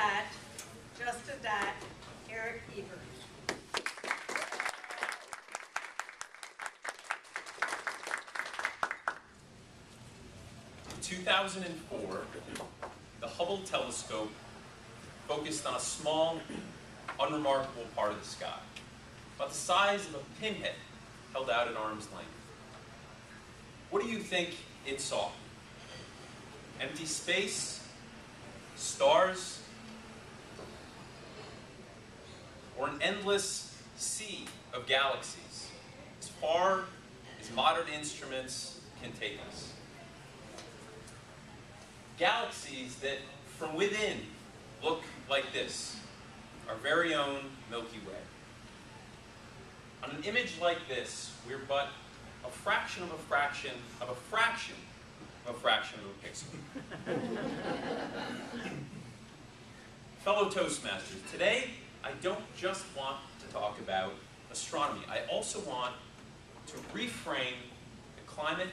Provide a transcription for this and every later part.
a dat, Erik Eibert. In 2004, the Hubble telescope focused on a small, unremarkable part of the sky, about the size of a pinhead held out at arm's length. What do you think it saw? Empty space? Stars? Or an endless sea of galaxies, as far as modern instruments can take us? Galaxies that, from within, look like this, our very own Milky Way. On an image like this, we're but a fraction of a fraction of a fraction of a fraction of a pixel. Fellow Toastmasters, today I don't just want to talk about astronomy. I also want to reframe the climate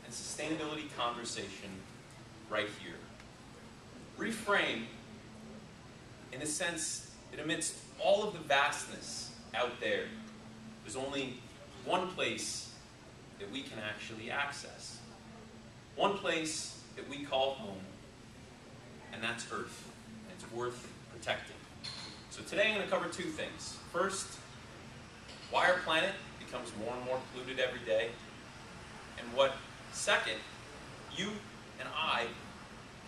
and sustainability conversation right here. Reframe in the sense that amidst all of the vastness out there, there's only one place that we can actually access. One place that we call home, and that's Earth. And it's worth protecting. So today I'm going to cover two things. First, why our planet becomes more and more polluted every day, and what, second, you and I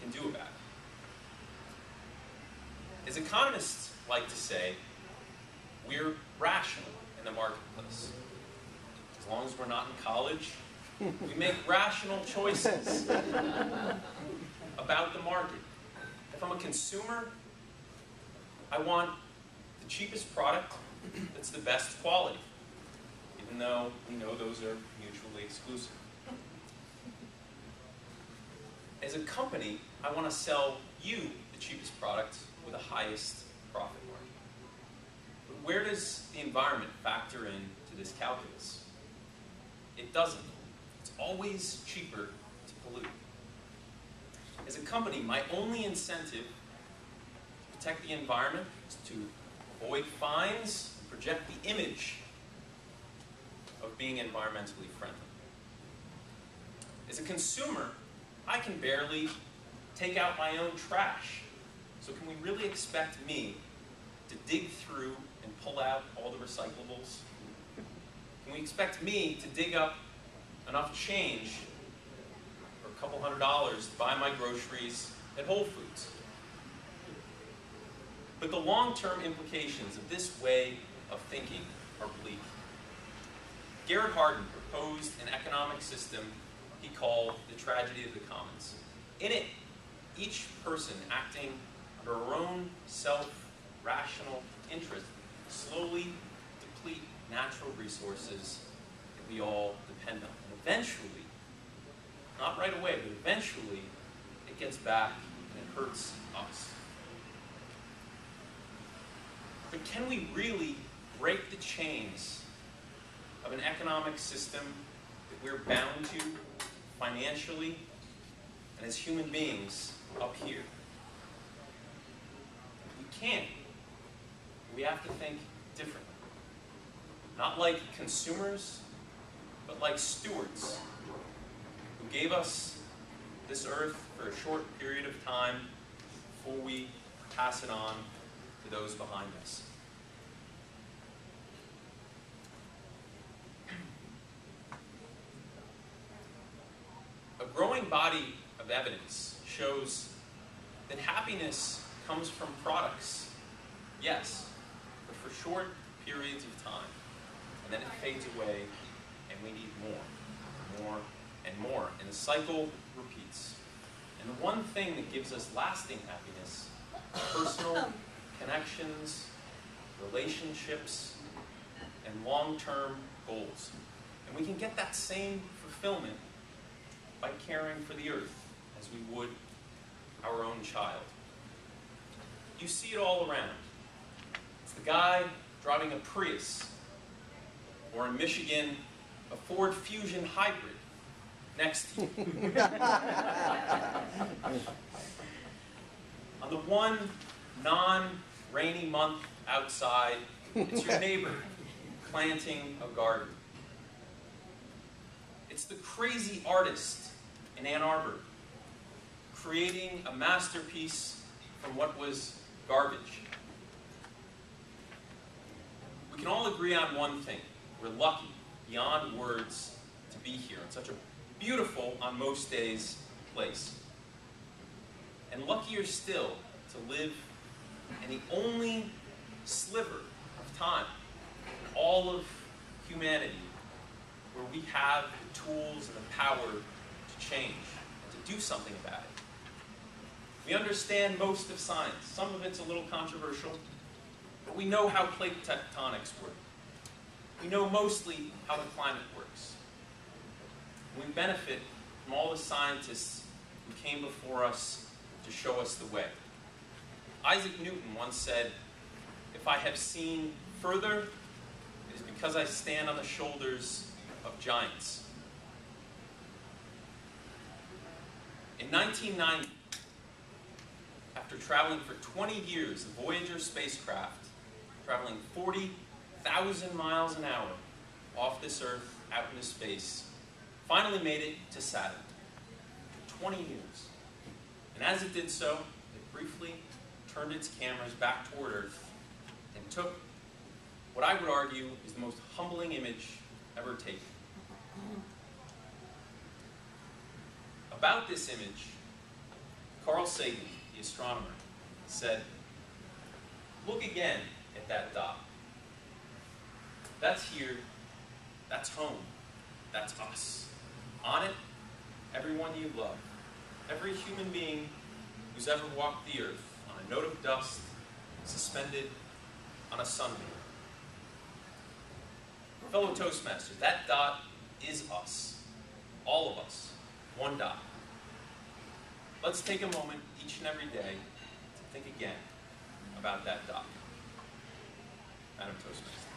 can do about it. As economists like to say, we're rational in the marketplace. As long as we're not in college, we make rational choices about the market. If I'm a consumer, I want the cheapest product that's the best quality, even though we know those are mutually exclusive. As a company, I want to sell you the cheapest product with the highest profit margin. But where does the environment factor into this calculus? It doesn't. It's always cheaper to pollute. As a company, my only incentive to protect the environment is to avoid fines and project the image of being environmentally friendly. As a consumer, I can barely take out my own trash. So can we really expect me to dig through and pull out all the recyclables? Can we expect me to dig up enough change for a couple $100s to buy my groceries at Whole Foods? But the long-term implications of this way of thinking are bleak. Garrett Hardin proposed an economic system he called the tragedy of the commons. In it, each person acting under our own self-rational interest slowly deplete natural resources that we all depend on. And eventually, not right away, but eventually, it gets back and it hurts us. But can we really break the chains of an economic system that we're bound to financially and as human beings up here? We can't. We have to think differently. Not like consumers, but like stewards who gave us this earth for a short period of time before we pass it on to those behind us. A growing body of evidence shows that happiness comes from products, yes, but for short periods of time. And then it fades away, and we need more, and more. And the cycle repeats. And the one thing that gives us lasting happiness, personal connections, relationships, and long-term goals. And we can get that same fulfillment by caring for the earth as we would our own child. You see it all around. It's the guy driving a Prius, or in Michigan, a Ford Fusion Hybrid next to you. On the one non-rainy month outside, it's your neighbor planting a garden. It's the crazy artist in Ann Arbor creating a masterpiece from what was garbage. We can all agree on one thing. We're lucky, beyond words, to be here in such a beautiful, on most days, place. And luckier still to live in the only sliver of time in all of humanity where we have the tools and the power to change and to do something about it. We understand most of science. Some of it's a little controversial, but we know how plate tectonics work. We know mostly how the climate works. We benefit from all the scientists who came before us to show us the way. Isaac Newton once said, "If I have seen further, it is because I stand on the shoulders of giants." In 1990, after traveling for 20 years, the Voyager spacecraft, traveling 40,000 miles an hour off this Earth, out into space, finally made it to Saturn. 20 years. And as it did so, it briefly turned its cameras back toward Earth and took what I would argue is the most humbling image ever taken. About this image, Carl Sagan, the astronomer, said, "Look again at that dot. That's here, that's home, that's us. On it, everyone you love, every human being who's ever walked the earth on a note of dust suspended on a sunbeam." Fellow Toastmasters, that dot is us. All of us. One dot. Let's take a moment each and every day to think again about that dot. Madam Toastmaster.